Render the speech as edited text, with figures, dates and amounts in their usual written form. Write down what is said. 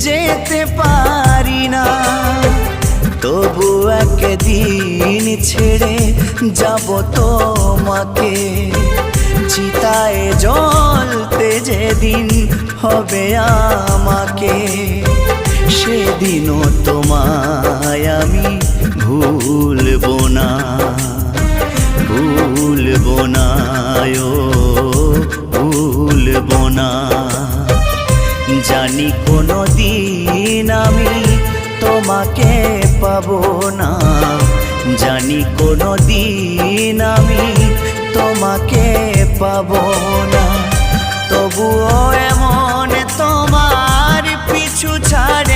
যেতে পারি না, তবু একদিন ছেড়ে যাব তোমাকে। চিতায় জ্বলতে যেদিন হবে আমাকে, সেদিনও তোমায় আমি ভুলবো না, ভুলবো না, ও ভুলবো না। জানি কোনো দিন আমি তোমাকে পাবো না, জানি কোনো দিন আমি তোমাকে পাবো না, তবুও এমন তোমার পিছু ছাড়ে